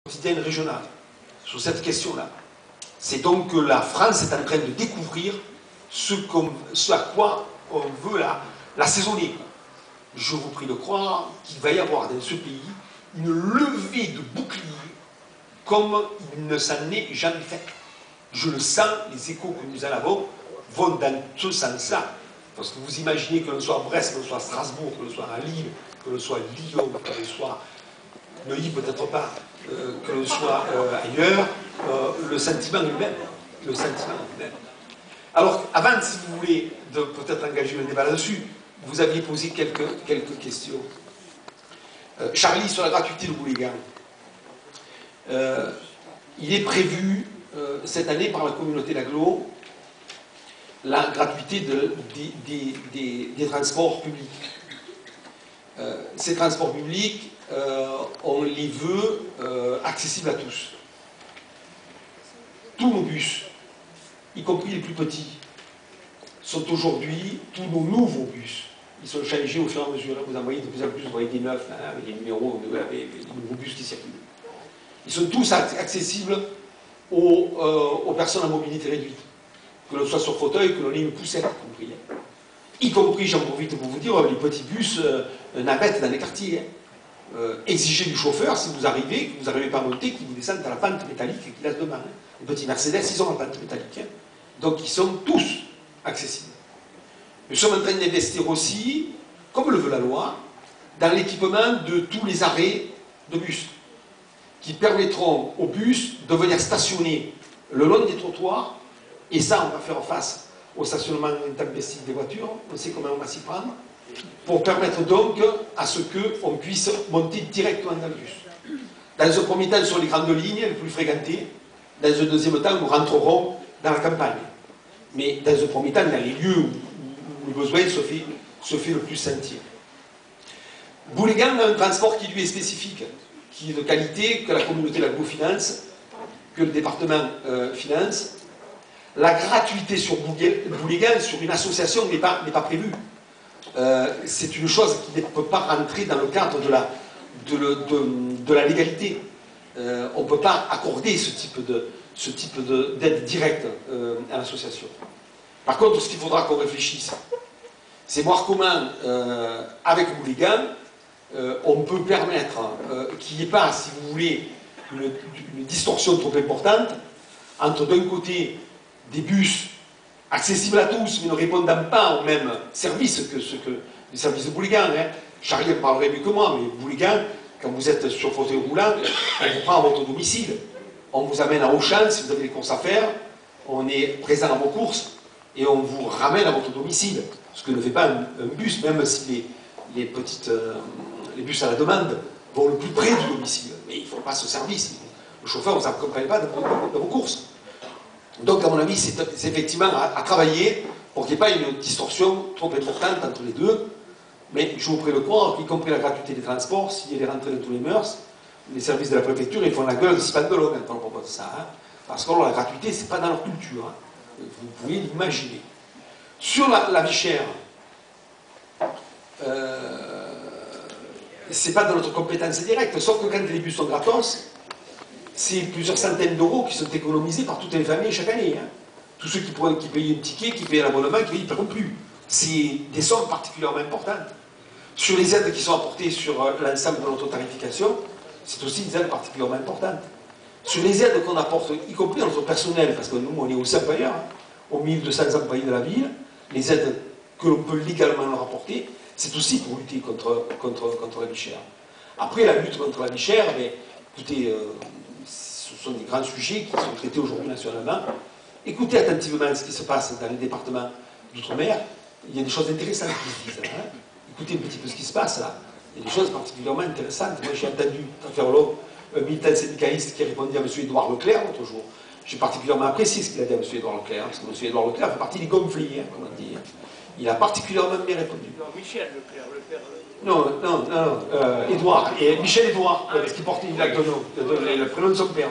quotidienne régionale sur cette question-là. C'est donc que la France est en train de découvrir ce à quoi on veut l'assaisonner. Je vous prie de croire qu'il va y avoir dans ce pays une levée de boucliers comme il ne s'en est jamais fait. Je le sens, les échos que nous en avons vont dans ce sens-là. Parce que vous imaginez que l'on soit à Brest, que l'on soit à Strasbourg, que l'on soit à Lille, que l'on soit à Lyon, que l'on soit à Neuilly, peut-être pas, que l'on soit ailleurs, le sentiment est le même. Le sentiment est le même. Alors, avant, si vous voulez, de peut-être engager le débat là-dessus, vous aviez posé quelques questions. Charlie, sur la gratuité de Boulégan, il est prévu cette année par la communauté d'agglo la gratuité des transports publics. Ces transports publics, on les veut accessibles à tous. Tous nos bus, y compris les plus petits, sont aujourd'hui, tous nos nouveaux bus, ils sont changés au fur et à mesure. Vous en voyez de plus en plus, vous voyez des neufs, avec les numéros, avec les nouveaux bus qui circulent. Ils sont tous accessibles aux personnes à mobilité réduite. Que l'on soit sur fauteuil, que l'on ait une poussette, y compris, j'en profite pour vous dire, les petits bus navettes dans les quartiers. Exigez du chauffeur, si vous arrivez, que vous n'arrivez pas à monter, qu'il vous descende dans la pente métallique et qu'il laisse demain. Les petits Mercedes, ils ont la pente métallique. Donc ils sont tous accessibles. Nous sommes en train d'investir aussi, comme le veut la loi, dans l'équipement de tous les arrêts de bus, qui permettront aux bus de venir stationner le long des trottoirs, et ça, on va faire face au stationnement intempestif des voitures, on sait comment on va s'y prendre, pour permettre donc à ce qu'on puisse monter directement dans le bus. Dans un premier temps, sur les grandes lignes, les plus fréquentées, dans un deuxième temps, nous rentrerons dans la campagne. Mais dans un premier temps, dans les lieux où le besoin se fait le plus sentir. Boulégan a un transport qui lui est spécifique, qui est de qualité, que la communauté d'agglo finance, que le département finance. La gratuité sur Boulégan, sur une association, n'est pas prévue. C'est une chose qui ne peut pas rentrer dans le cadre de la légalité. On ne peut pas accorder ce type d'aide directe à l'association. Par contre, ce qu'il faudra qu'on réfléchisse, c'est voir comment, avec Boulégan, on peut permettre qu'il n'y ait pas, si vous voulez, une distorsion trop importante entre d'un côté des bus accessibles à tous, mais ne répondant pas au même service que les services de Boulégan. Charlie en parlerait mieux que moi, mais Boulégan, quand vous êtes sur fauteuil roulant, on vous prend à votre domicile. On vous amène à Auchan si vous avez des courses à faire, on est présent à vos courses, et on vous ramène à votre domicile. Ce que ne fait pas un bus, même si les bus à la demande vont le plus près du domicile. Mais il ne faut pas ce service. Le chauffeur ne s'accompagne pas dans vos courses. Donc, à mon avis, c'est effectivement à travailler pour qu'il n'y ait pas une distorsion trop importante entre les deux. Mais je vous prie de croire, y compris la gratuité des transports, si elle est rentrée dans tous les mœurs, les services de la préfecture, ils font la gueule de Spandolo quand on propose ça. Parce que la gratuité, ce n'est pas dans leur culture. Vous pouvez l'imaginer. Sur la vie chère, c'est pas dans notre compétence directe, sauf que quand les bus sont gratos, c'est plusieurs centaines d'euros qui sont économisés par toutes les familles chaque année. Tous ceux qui payent un ticket, qui payent l'abonnement, qui ne paieront plus. C'est des sommes particulièrement importantes. Sur les aides qui sont apportées sur l'ensemble de notre tarification, c'est aussi des aides particulièrement importantes. Sur les aides qu'on apporte, y compris à notre personnel, parce que nous, on est aussi employeurs, aux 1200 employés de la ville, les aides que l'on peut légalement leur apporter, c'est aussi pour lutter contre la vie chère. Après, la lutte contre la vie chère, mais, écoutez, ce sont des grands sujets qui sont traités aujourd'hui nationalement. Écoutez attentivement ce qui se passe dans les départements d'outre-mer. Il y a des choses intéressantes qui se disent. Écoutez un petit peu ce qui se passe là. Il y a des choses particulièrement intéressantes. Moi, j'ai entendu, à faire l'homme, un militant syndicaliste qui répondait à M. Édouard Leclerc l'autre jour. J'ai particulièrement apprécié ce qu'il a dit à M. Édouard Leclerc, parce que M. Édouard Leclerc fait partie des gonflés, comme on dit. Il a particulièrement bien répondu. Non, Michel Leclerc, Non, Édouard. Et Michel Édouard, parce qu'il portait le prénom de son père.